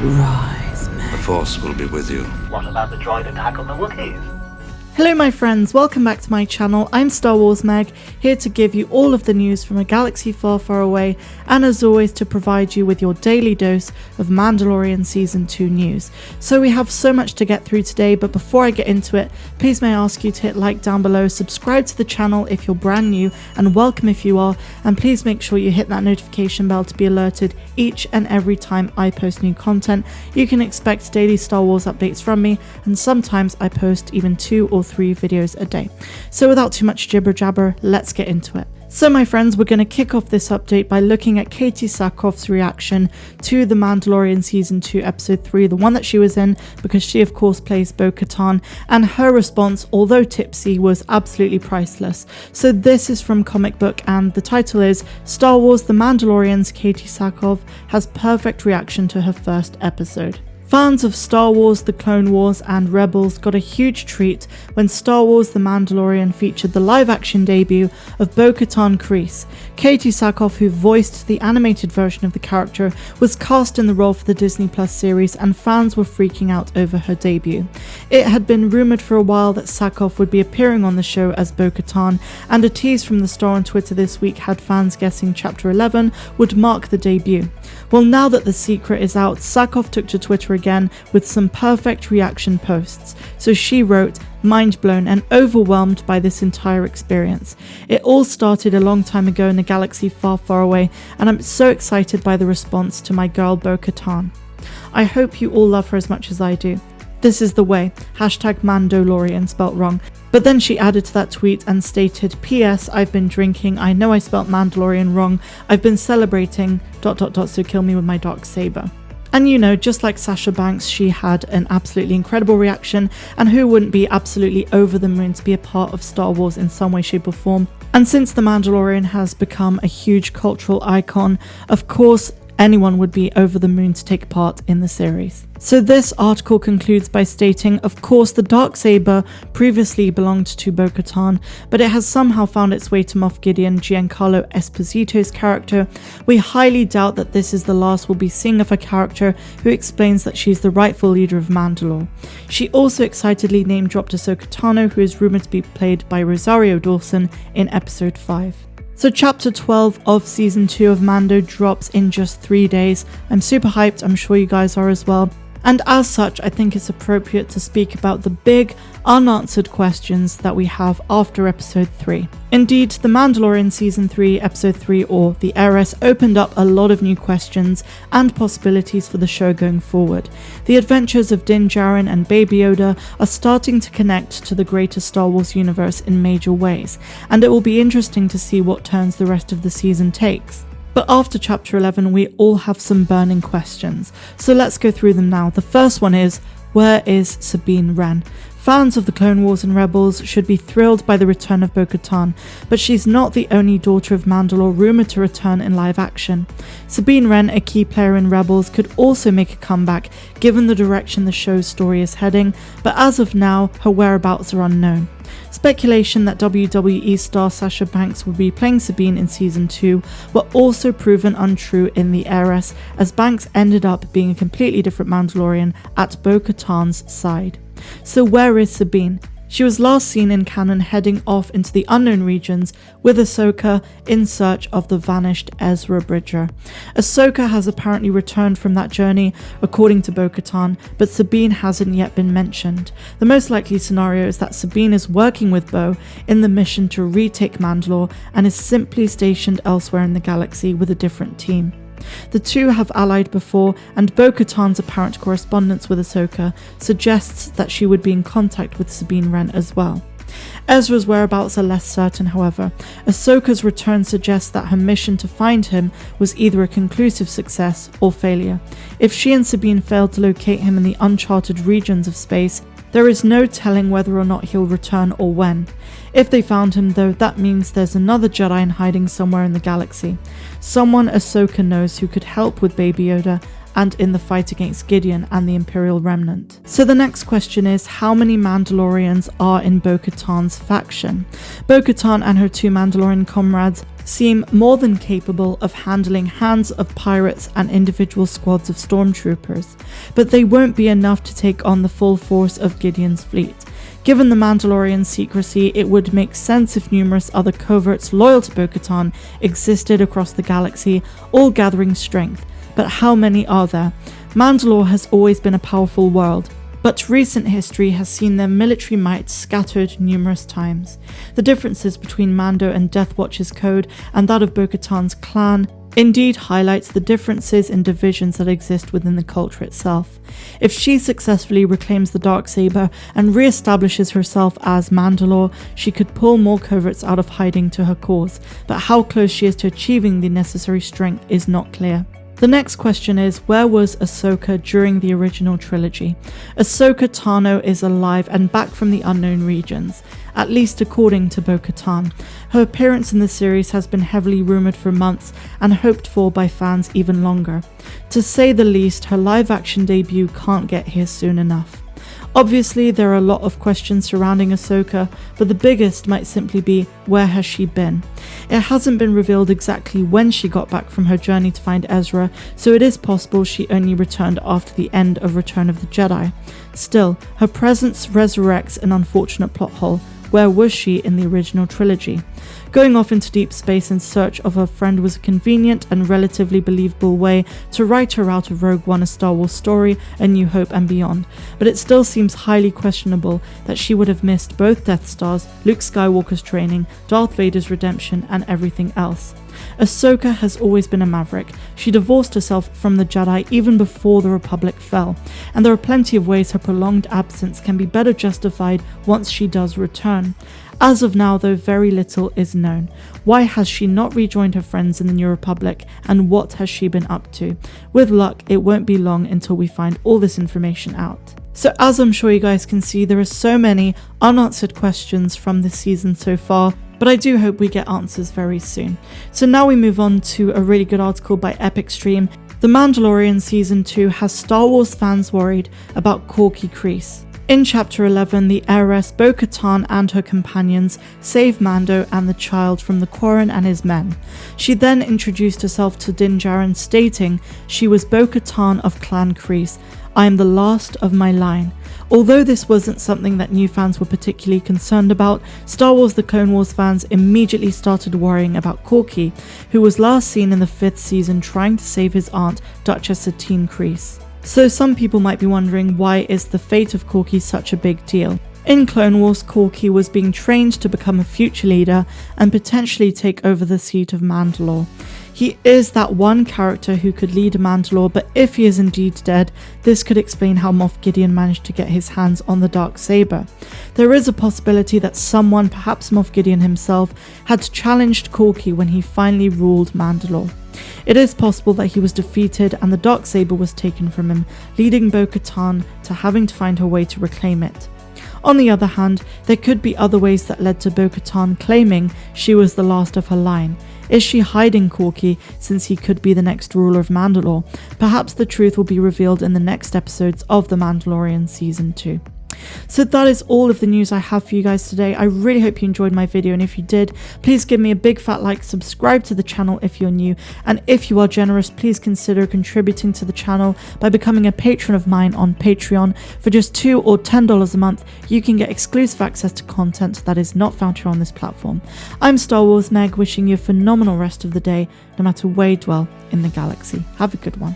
Rise, man. The Force will be with you. What about the droid attack on the Wookiees? Hello my friends, welcome back to my channel. I'm Star Wars Meg, here to give you all of the news from a galaxy far, far away, and as always to provide you with your daily dose of Mandalorian Season 2 news. So we have so much to get through today, but before I get into it, please may I ask you to hit like down below, subscribe to the channel if you're brand new, and welcome if you are, and please make sure you hit that notification bell to be alerted each and every time I post new content. You can expect daily Star Wars updates from me, and sometimes I post even 2 or 3 videos a day. So without too much jibber jabber, let's get into it. So my friends, we're going to kick off this update by looking at Katee Sackhoff's reaction to The Mandalorian Season 2 Episode 3, the one that she was in because she of course plays Bo-Katan, and her response, although tipsy, was absolutely priceless. So this is from Comic Book and the title is Star Wars The Mandalorian's Katee Sackhoff has perfect reaction to her first episode. Fans of Star Wars, The Clone Wars and Rebels got a huge treat when Star Wars The Mandalorian featured the live-action debut of Bo-Katan Crease. Katee Sackhoff, who voiced the animated version of the character, was cast in the role for the Disney Plus series, and fans were freaking out over her debut. It had been rumoured for a while that Sackhoff would be appearing on the show as Bo-Katan, and a tease from the star on Twitter this week had fans guessing Chapter 11 would mark the debut. Well, now that the secret is out, Sackhoff took to Twitter again with some perfect reaction posts. So she wrote, "Mind blown and overwhelmed by this entire experience. It all started a long time ago in a galaxy far, far away, and I'm so excited by the response to my girl Bo-Katan. I hope you all love her as much as I do. This is the way. #Mandalorian spelt wrong." But then she added to that tweet and stated, "P.S. I've been drinking. I know I spelt Mandalorian wrong. I've been celebrating ... so kill me with my dark saber." And you know, just like Sasha Banks, she had an absolutely incredible reaction, and who wouldn't be absolutely over the moon to be a part of Star Wars in some way, shape or form. And since The Mandalorian has become a huge cultural icon, of course anyone would be over the moon to take part in the series. So this article concludes by stating, of course the Darksaber previously belonged to Bo-Katan, but it has somehow found its way to Moff Gideon, Giancarlo Esposito's character. We highly doubt that this is the last we'll be seeing of a character who explains that she's the rightful leader of Mandalore. She also excitedly name-dropped Ahsoka Tano, who is rumoured to be played by Rosario Dawson in Episode 5. So Chapter 12 of Season 2 of Mando drops in just 3 days. I'm super hyped, I'm sure you guys are as well. And as such, I think it's appropriate to speak about the big, unanswered questions that we have after Episode 3. Indeed, The Mandalorian Season 3, Episode 3, or The Heiress, opened up a lot of new questions and possibilities for the show going forward. The adventures of Din Djarin and Baby Yoda are starting to connect to the greater Star Wars universe in major ways, and it will be interesting to see what turns the rest of the season takes. But after Chapter 11, we all have some burning questions, so let's go through them now. The first one is, where is Sabine Wren? Fans of the Clone Wars and Rebels should be thrilled by the return of Bo-Katan, but she's not the only daughter of Mandalore rumoured to return in live action. Sabine Wren, a key player in Rebels, could also make a comeback given the direction the show's story is heading, but as of now, her whereabouts are unknown. Speculation that WWE star Sasha Banks would be playing Sabine in Season 2 were also proven untrue in The Heiress, as Banks ended up being a completely different Mandalorian at Bo-Katan's side. So where is Sabine? She was last seen in canon heading off into the unknown regions with Ahsoka in search of the vanished Ezra Bridger. Ahsoka has apparently returned from that journey, according to Bo-Katan, but Sabine hasn't yet been mentioned. The most likely scenario is that Sabine is working with Bo in the mission to retake Mandalore and is simply stationed elsewhere in the galaxy with a different team. The two have allied before, and Bo-Katan's apparent correspondence with Ahsoka suggests that she would be in contact with Sabine Wren as well. Ezra's whereabouts are less certain, however. Ahsoka's return suggests that her mission to find him was either a conclusive success or failure. If she and Sabine failed to locate him in the uncharted regions of space, there is no telling whether or not he'll return or when. If they found him though, that means there's another Jedi in hiding somewhere in the galaxy. Someone Ahsoka knows who could help with Baby Yoda and in the fight against Gideon and the Imperial Remnant. So the next question is, how many Mandalorians are in Bo-Katan's faction? Bo-Katan and her 2 Mandalorian comrades seem more than capable of handling hands of pirates and individual squads of stormtroopers, but they won't be enough to take on the full force of Gideon's fleet. Given the Mandalorian secrecy, it would make sense if numerous other coverts loyal to Bo-Katan existed across the galaxy, all gathering strength. But how many are there? Mandalore has always been a powerful world, but recent history has seen their military might scattered numerous times. The differences between Mando and Death Watch's code and that of Bo-Katan's clan indeed highlights the differences and divisions that exist within the culture itself. If she successfully reclaims the Darksaber and re-establishes herself as Mandalore, she could pull more coverts out of hiding to her cause, but how close she is to achieving the necessary strength is not clear. The next question is, where was Ahsoka during the original trilogy? Ahsoka Tano is alive and back from the unknown regions, at least according to Bo-Katan. Her appearance in the series has been heavily rumoured for months and hoped for by fans even longer. To say the least, her live-action debut can't get here soon enough. Obviously, there are a lot of questions surrounding Ahsoka, but the biggest might simply be, where has she been? It hasn't been revealed exactly when she got back from her journey to find Ezra, so it is possible she only returned after the end of Return of the Jedi. Still, her presence resurrects an unfortunate plot hole. Where was she in the original trilogy? Going off into deep space in search of her friend was a convenient and relatively believable way to write her out of Rogue One, A Star Wars Story, A New Hope and beyond, but it still seems highly questionable that she would have missed both Death Stars, Luke Skywalker's training, Darth Vader's redemption, and everything else. Ahsoka has always been a maverick. She divorced herself from the Jedi even before the Republic fell, and there are plenty of ways her prolonged absence can be better justified once she does return. As of now, though, very little is known. Why has she not rejoined her friends in the New Republic, and what has she been up to? With luck, it won't be long until we find all this information out. So as I'm sure you guys can see, there are so many unanswered questions from this season so far, but I do hope we get answers very soon. So now we move on to a really good article by Epic Stream. The Mandalorian Season 2 has Star Wars fans worried about Corki Crease. In Chapter 11, the heiress Bo-Katan and her companions save Mando and the child from the Quarren and his men. She then introduced herself to Din Djarin, stating she was Bo-Katan of Clan Crease. I am the last of my line. Although this wasn't something that new fans were particularly concerned about, Star Wars The Clone Wars fans immediately started worrying about Corki, who was last seen in the 5th season trying to save his aunt, Duchess Satine Crease. So some people might be wondering, why is the fate of Corki such a big deal? In Clone Wars, Corki was being trained to become a future leader and potentially take over the seat of Mandalore. He is that one character who could lead Mandalore, but if he is indeed dead, this could explain how Moff Gideon managed to get his hands on the Darksaber. There is a possibility that someone, perhaps Moff Gideon himself, had challenged Corki when he finally ruled Mandalore. It is possible that he was defeated and the Darksaber was taken from him, leading Bo-Katan to having to find her way to reclaim it. On the other hand, there could be other ways that led to Bo-Katan claiming she was the last of her line. Is she hiding Corki since he could be the next ruler of Mandalore? Perhaps the truth will be revealed in the next episodes of The Mandalorian Season 2. So that is all of the news I have for you guys today. I really hope you enjoyed my video, and if you did, please give me a big fat like, subscribe to the channel if you're new, and if you are generous, please consider contributing to the channel by becoming a patron of mine on Patreon. For just $2 or $10 a month, you can get exclusive access to content that is not found here on this platform. I'm Star Wars Meg, wishing you a phenomenal rest of the day, no matter where you dwell in the galaxy. Have a good one.